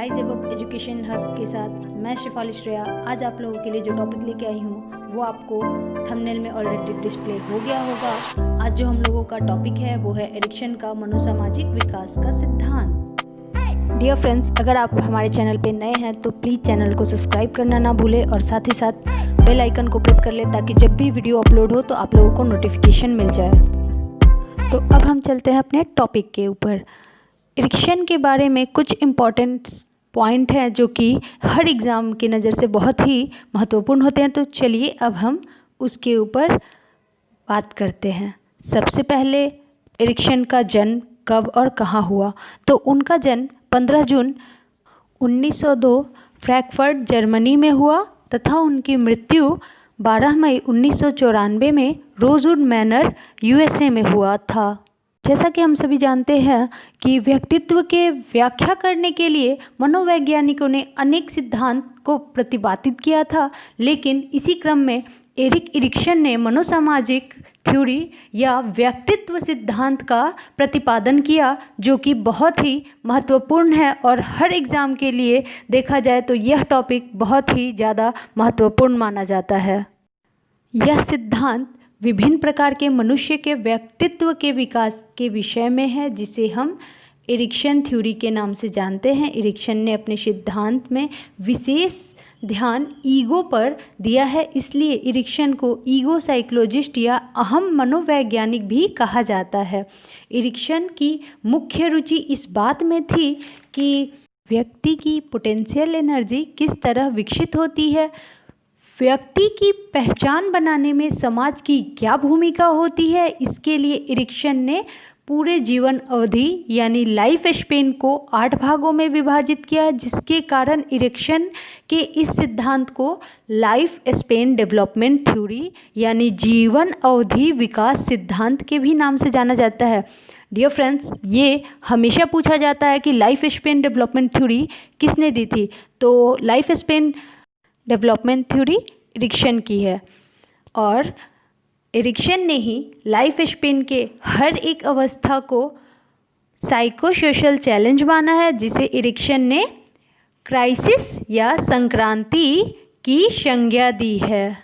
Rise above education hub के साथ मैं शिफाली श्रेया आज आप लोगों के लिए जो टॉपिक लेके आई हूँ वो आपको थंबनेल में ऑलरेडी डिस्प्ले हो गया होगा। आज जो हम लोगों का टॉपिक है वो है एडिक्शन का मनोसामाजिक विकास का सिद्धांत। डियर फ्रेंड्स, अगर आप हमारे चैनल पे नए हैं तो प्लीज़ चैनल को सब्सक्राइब करना ना भूलें और साथ ही साथ बेल आइकन को प्रेस कर लें ताकि जब भी वीडियो अपलोड हो तो आप लोगों को नोटिफिकेशन मिल जाए। तो अब हम चलते हैं अपने टॉपिक के ऊपर। एडिक्शन के बारे में कुछ इम्पॉर्टेंट पॉइंट हैं जो कि हर एग्ज़ाम की नज़र से बहुत ही महत्वपूर्ण होते हैं। तो चलिए अब हम उसके ऊपर बात करते हैं। सबसे पहले एडिक्शन का जन्म कब और कहाँ हुआ, तो उनका जन्म 15 जून 1902 फ्रैंकफर्ट जर्मनी में हुआ तथा उनकी मृत्यु 12 मई 1994 में रोजवुड मैनर यूएसए में हुआ था। जैसा कि हम सभी जानते हैं कि व्यक्तित्व के व्याख्या करने के लिए मनोवैज्ञानिकों ने अनेक सिद्धांत को प्रतिपादित किया था, लेकिन इसी क्रम में एरिक एरिक्सन ने मनोसामाजिक थ्योरी या व्यक्तित्व सिद्धांत का प्रतिपादन किया, जो कि बहुत ही महत्वपूर्ण है और हर एग्ज़ाम के लिए देखा जाए तो यह टॉपिक बहुत ही ज़्यादा महत्वपूर्ण माना जाता है। यह सिद्धांत विभिन्न प्रकार के मनुष्य के व्यक्तित्व के विकास के विषय में है, जिसे हम एरिक्सन थ्योरी के नाम से जानते हैं। एरिक्सन ने अपने सिद्धांत में विशेष ध्यान ईगो पर दिया है, इसलिए एरिक्सन को ईगो साइकोलॉजिस्ट या अहम मनोवैज्ञानिक भी कहा जाता है। एरिक्सन की मुख्य रुचि इस बात में थी कि व्यक्ति की पोटेंशियल एनर्जी किस तरह विकसित होती है, व्यक्ति की पहचान बनाने में समाज की क्या भूमिका होती है। इसके लिए एरिक्सन ने पूरे जीवन अवधि यानी लाइफ स्पेन को 8 भागों में विभाजित किया, जिसके कारण एरिक्सन के इस सिद्धांत को लाइफ स्पेन डेवलपमेंट थ्योरी यानी जीवन अवधि विकास सिद्धांत के भी नाम से जाना जाता है। डियर फ्रेंड्स, ये हमेशा पूछा जाता है कि लाइफ स्पेन डेवलपमेंट थ्योरी किसने दी थी, तो life span development theory Erikson की है और एरिक्सन ने ही लाइफ स्पेन के हर एक अवस्था को साइकोसोशल चैलेंज माना है, जिसे एरिक्सन ने क्राइसिस या संक्रांति की संज्ञा दी है।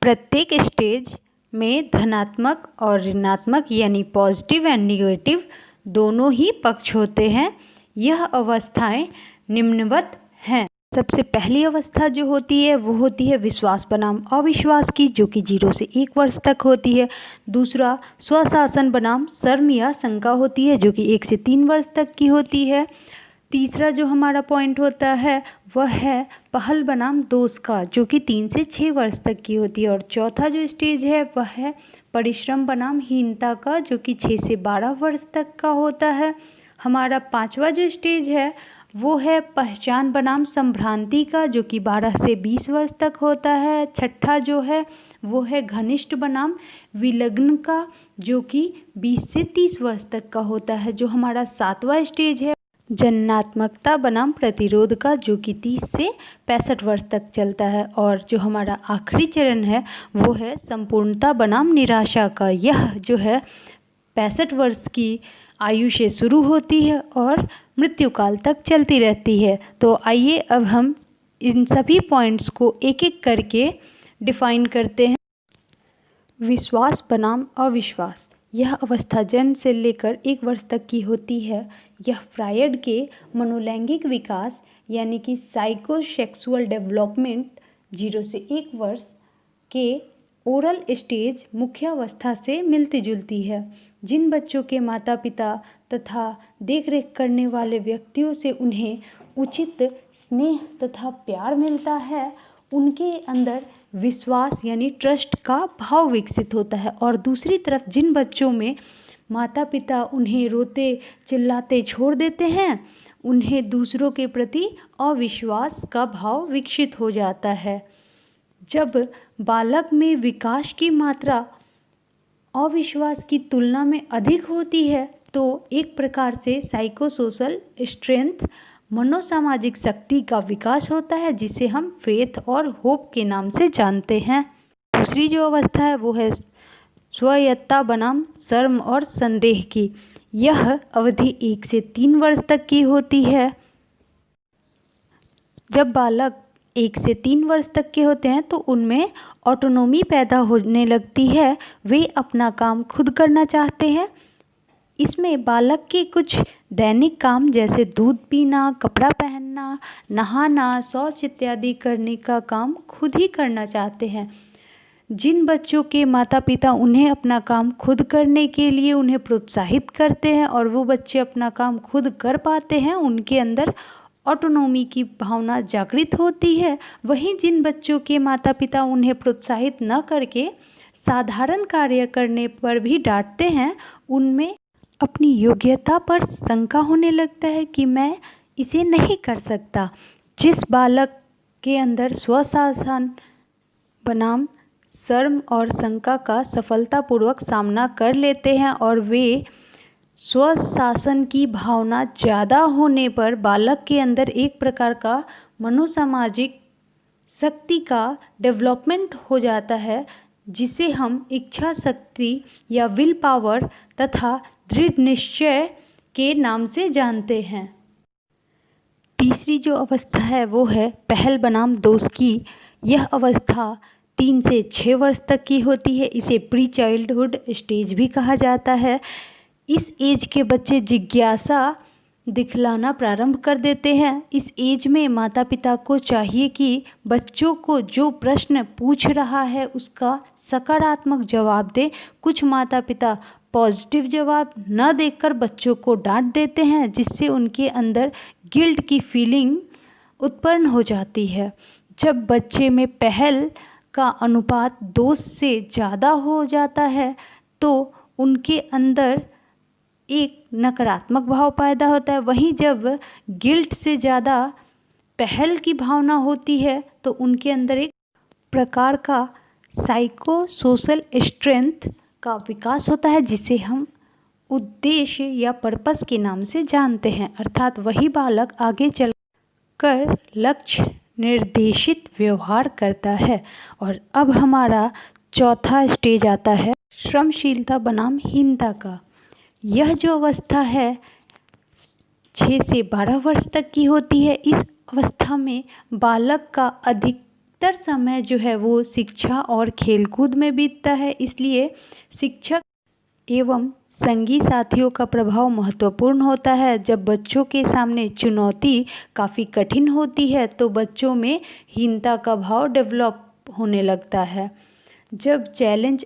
प्रत्येक स्टेज में धनात्मक और ऋणात्मक यानी पॉजिटिव एंड निगेटिव दोनों ही पक्ष होते हैं। यह अवस्थाएं निम्नवत हैं। सबसे पहली अवस्था जो होती है वो होती है विश्वास बनाम अविश्वास की, जो कि 0 से 1 वर्ष तक होती है। दूसरा स्वशासन बनाम शर्म या शंका होती है, जो कि 1 से 3 वर्ष तक की होती है। तीसरा जो हमारा पॉइंट होता है वह है पहल बनाम दोष का, जो कि 3 से 6 वर्ष तक की होती है। और चौथा जो स्टेज है वह है परिश्रम बनाम हीनता का, जो कि 6 से 12 वर्ष तक का होता है। हमारा 5वां जो स्टेज है वो है पहचान बनाम संभ्रांति का, जो कि 12 से 20 वर्ष तक होता है। छठा जो है वो है घनिष्ठ बनाम विलग्न का, जो कि 20 से 30 वर्ष तक का होता है। जो हमारा 7वां स्टेज है जननात्मकता बनाम प्रतिरोध का, जो कि 30 से 65 वर्ष तक चलता है। और जो हमारा आखिरी चरण है वो है संपूर्णता बनाम निराशा का। यह जो है 65 वर्ष की आयु से शुरू होती है और मृत्यु काल तक चलती रहती है। तो आइए अब हम इन सभी पॉइंट्स को एक एक करके डिफाइन करते हैं। विश्वास बनाम अविश्वास, यह अवस्था जन्म से लेकर 1 वर्ष तक की होती है। यह फ्रायड के मनोलैंगिक विकास यानी कि साइकोसेक्सुअल डेवलपमेंट 0 से 1 वर्ष के ओरल स्टेज मुख्य अवस्था से मिलती जुलती है। जिन बच्चों के माता पिता तथा देखरेख करने वाले व्यक्तियों से उन्हें उचित स्नेह तथा प्यार मिलता है, उनके अंदर विश्वास यानी ट्रस्ट का भाव विकसित होता है। और दूसरी तरफ जिन बच्चों में माता पिता उन्हें रोते चिल्लाते छोड़ देते हैं, उन्हें दूसरों के प्रति अविश्वास का भाव विकसित हो जाता है। जब बालक में विकास की मात्रा अविश्वास की तुलना में अधिक होती है तो एक प्रकार से साइकोसोशल स्ट्रेंथ मनोसामाजिक शक्ति का विकास होता है, जिसे हम फेथ और होप के नाम से जानते हैं। दूसरी जो अवस्था है वो है स्वायत्तता बनाम शर्म और संदेह की। यह अवधि 1 से 3 वर्ष तक की होती है। जब बालक 1 से 3 वर्ष तक के होते हैं तो उनमें ऑटोनॉमी पैदा होने लगती है, वे अपना काम खुद करना चाहते हैं। इसमें बालक के कुछ दैनिक काम जैसे दूध पीना, कपड़ा पहनना, नहाना, शौच इत्यादि करने का काम खुद ही करना चाहते हैं। जिन बच्चों के माता पिता उन्हें अपना काम खुद करने के लिए उन्हें प्रोत्साहित करते हैं और वो बच्चे अपना काम खुद कर पाते हैं, उनके अंदर ऑटोनॉमी की भावना जागृत होती है। वहीं जिन बच्चों के माता पिता उन्हें प्रोत्साहित न करके साधारण कार्य करने पर भी डांटते हैं, उनमें अपनी योग्यता पर शंका होने लगता है कि मैं इसे नहीं कर सकता। जिस बालक के अंदर स्वशासन बनाम शर्म और शंका का सफलतापूर्वक सामना कर लेते हैं और वे स्वशासन की भावना ज़्यादा होने पर बालक के अंदर एक प्रकार का मनोसामाजिक शक्ति का डेवलपमेंट हो जाता है, जिसे हम इच्छा शक्ति या विल पावर तथा दृढ़ निश्चय के नाम से जानते हैं। तीसरी जो अवस्था है वो है पहल बनाम दोष की। यह अवस्था 3 से 6 वर्ष तक की होती है। इसे प्री चाइल्डहुड स्टेज भी कहा जाता है। इस एज के बच्चे जिज्ञासा दिखलाना प्रारंभ कर देते हैं। इस एज में माता पिता को चाहिए कि बच्चों को जो प्रश्न पूछ रहा है उसका सकारात्मक जवाब दे। कुछ माता पिता पॉजिटिव जवाब न देकर बच्चों को डांट देते हैं, जिससे उनके अंदर गिल्ट की फीलिंग उत्पन्न हो जाती है। जब बच्चे में पहल का अनुपात 2 से ज़्यादा हो जाता है तो उनके अंदर एक नकारात्मक भाव पैदा होता है। वहीं जब गिल्ट से ज़्यादा पहल की भावना होती है तो उनके अंदर एक प्रकार का साइको सोशल स्ट्रेंथ का विकास होता है, जिसे हम उद्देश्य या पर्पस के नाम से जानते हैं। अर्थात वही बालक आगे चलकर लक्ष्य निर्देशित व्यवहार करता है। और अब हमारा चौथा स्टेज आता है श्रमशीलता बनाम हीनता का। यह जो अवस्था है 6 से 12 वर्ष तक की होती है। इस अवस्था में बालक का अधिकतर समय जो है वो शिक्षा और खेलकूद में बीतता है, इसलिए शिक्षक एवं संगी साथियों का प्रभाव महत्वपूर्ण होता है। जब बच्चों के सामने चुनौती काफ़ी कठिन होती है तो बच्चों में हीनता का भाव डेवलप होने लगता है। जब चैलेंज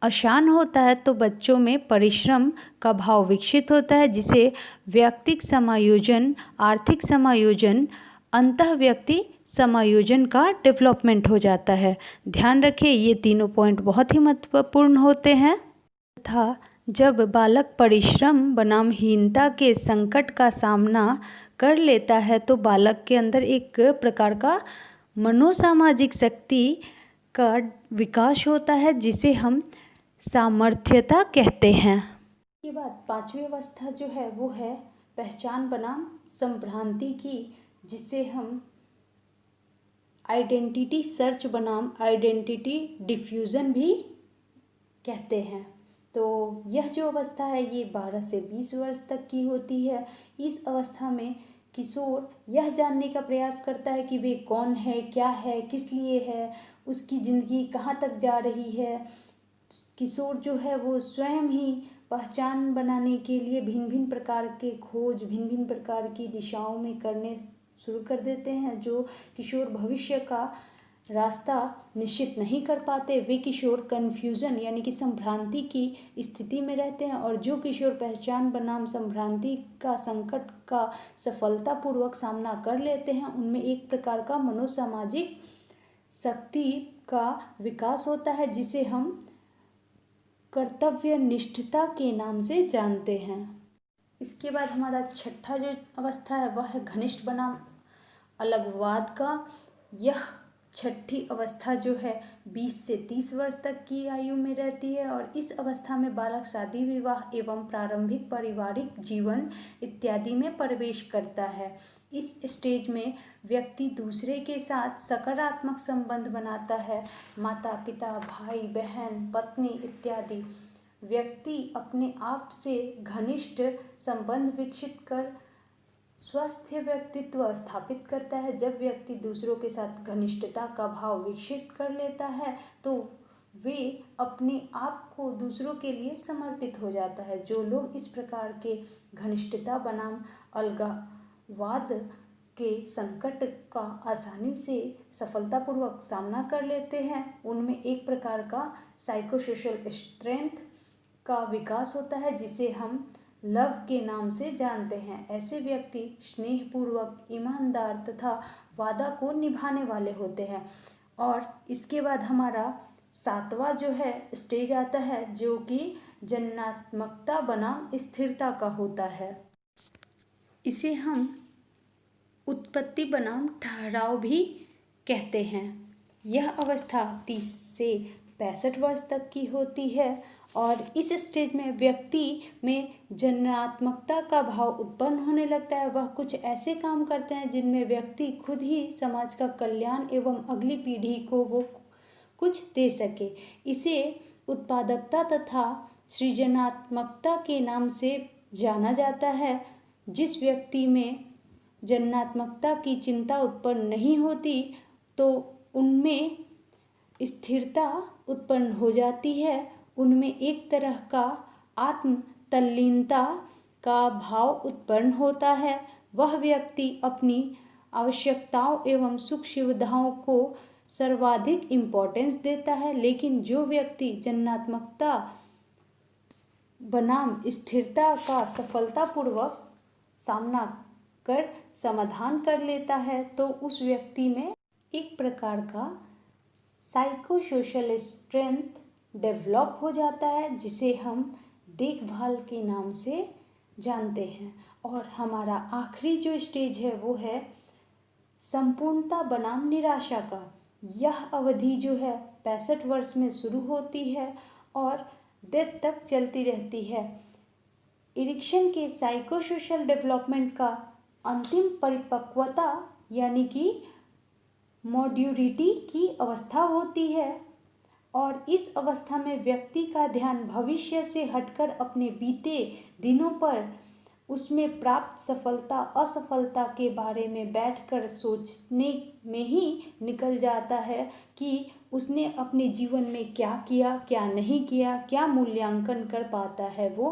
आसान होता है तो बच्चों में परिश्रम का भाव विकसित होता है, जिसे व्यक्तिक समायोजन, आर्थिक समायोजन, अंतःव्यक्ति समायोजन का डेवलपमेंट हो जाता है। ध्यान रखें, ये तीनों पॉइंट बहुत ही महत्वपूर्ण होते हैं। तथा जब बालक परिश्रम बनाम हीनता के संकट का सामना कर लेता है तो बालक के अंदर एक प्रकार का मनोसामाजिक शक्ति का विकास होता है, जिसे हम सामर्थ्यता कहते हैं। इसके बाद 5वीं अवस्था जो है वो है पहचान बनाम संभ्रांति की, जिसे हम आइडेंटिटी सर्च बनाम आइडेंटिटी डिफ्यूज़न भी कहते हैं। तो यह जो अवस्था है ये 12 से 20 वर्ष तक की होती है। इस अवस्था में किशोर यह जानने का प्रयास करता है कि वे कौन है, क्या है, किस लिए है, उसकी ज़िंदगी कहाँ तक जा रही है। किशोर जो है वो स्वयं ही पहचान बनाने के लिए भिन्न भिन्न प्रकार के खोज भिन्न भिन्न प्रकार की दिशाओं में करने शुरू कर देते हैं। जो किशोर भविष्य का रास्ता निश्चित नहीं कर पाते, वे किशोर कन्फ्यूज़न यानी कि संभ्रांति की स्थिति में रहते हैं। और जो किशोर पहचान बनाम संभ्रांति का संकट का सफलतापूर्वक सामना कर लेते हैं, उनमें एक प्रकार का मनोसामाजिक शक्ति का विकास होता है, जिसे हम कर्तव्य निष्ठता के नाम से जानते हैं। इसके बाद हमारा छठा जो अवस्था है वह है घनिष्ठ बनाम अलगवाद का। यह छठी अवस्था जो है 20 से 30 वर्ष तक की आयु में रहती है और इस अवस्था में बालक शादी विवाह एवं प्रारंभिक पारिवारिक जीवन इत्यादि में प्रवेश करता है। इस स्टेज में व्यक्ति दूसरे के साथ सकारात्मक संबंध बनाता है। माता पिता, भाई बहन, पत्नी इत्यादि व्यक्ति अपने आप से घनिष्ठ संबंध विकसित कर स्वस्थ व्यक्तित्व स्थापित करता है। जब व्यक्ति दूसरों के साथ घनिष्ठता का भाव विकसित कर लेता है तो वे अपने आप को दूसरों के लिए समर्पित हो जाता है। जो लोग इस प्रकार के घनिष्ठता बनाम अलगाववाद के संकट का आसानी से सफलतापूर्वक सामना कर लेते हैं, उनमें एक प्रकार का साइकोसोशल स्ट्रेंथ का विकास होता है, जिसे हम लव के नाम से जानते हैं। ऐसे व्यक्ति स्नेहपूर्वक, ईमानदार तथा वादा को निभाने वाले होते हैं। और इसके बाद हमारा 7वां जो है स्टेज आता है, जो कि जन्मात्मकता बनाम स्थिरता का होता है। इसे हम उत्पत्ति बनाम ठहराव भी कहते हैं। यह अवस्था 30 से 65 वर्ष तक की होती है और इस स्टेज में व्यक्ति में जन्मात्मकता का भाव उत्पन्न होने लगता है। वह कुछ ऐसे काम करते हैं जिनमें व्यक्ति खुद ही समाज का कल्याण एवं अगली पीढ़ी को वो कुछ दे सके। इसे उत्पादकता तथा सृजनात्मकता के नाम से जाना जाता है। जिस व्यक्ति में जन्मात्मकता की चिंता उत्पन्न नहीं होती तो उनमें स्थिरता उत्पन्न हो जाती है। उनमें एक तरह का आत्म तल्लीनता का भाव उत्पन्न होता है। वह व्यक्ति अपनी आवश्यकताओं एवं सुख सुविधाओं को सर्वाधिक इम्पोर्टेंस देता है। लेकिन जो व्यक्ति जन्मात्मकता बनाम स्थिरता का सफलतापूर्वक सामना कर समाधान कर लेता है तो उस व्यक्ति में एक प्रकार का साइकोसोशल स्ट्रेंथ डेवलप हो जाता है, जिसे हम देखभाल के नाम से जानते हैं। और हमारा आखिरी जो स्टेज है वो है संपूर्णता बनाम निराशा का। यह अवधि जो है 65 वर्ष में शुरू होती है और डेथ तक चलती रहती है। एरिक्सन के साइकोसोशल डेवलपमेंट का अंतिम परिपक्वता यानी कि मैच्योरिटी की अवस्था होती है और इस अवस्था में व्यक्ति का ध्यान भविष्य से हटकर अपने बीते दिनों पर उसमें प्राप्त सफलता असफलता के बारे में बैठकर सोचने में ही निकल जाता है कि उसने अपने जीवन में क्या किया, क्या नहीं किया, क्या मूल्यांकन कर पाता है वो।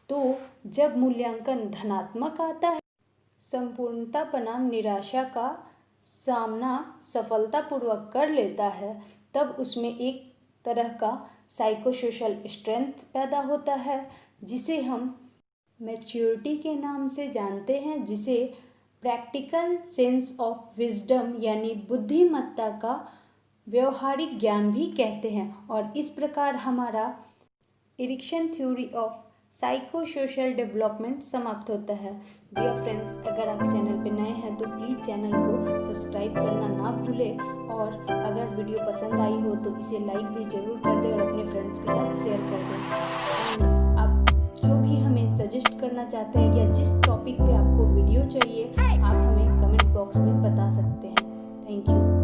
तो जब मूल्यांकन धनात्मक आता है, संपूर्णता बनाम निराशा का सामना सफलतापूर्वक कर लेता है, तब उसमें एक तरह का साइकोसोशल स्ट्रेंथ पैदा होता है, जिसे हम मैच्योरिटी के नाम से जानते हैं, जिसे प्रैक्टिकल सेंस ऑफ विजडम यानी बुद्धिमत्ता का व्यवहारिक ज्ञान भी कहते हैं। और इस प्रकार हमारा Ericsson theory of psychosocial development समाप्त होता है। डियर फ्रेंड्स, अगर आप चैनल पे नए हैं तो प्लीज़ चैनल को सब्सक्राइब करना ना भूलें और अगर वीडियो पसंद आई हो तो इसे लाइक भी ज़रूर कर दें और अपने फ्रेंड्स के साथ शेयर कर दें। एंड आप जो भी हमें सजेस्ट करना चाहते हैं या जिस टॉपिक पे आपको वीडियो चाहिए, आप हमें कमेंट बॉक्स में बता सकते हैं। Thank you.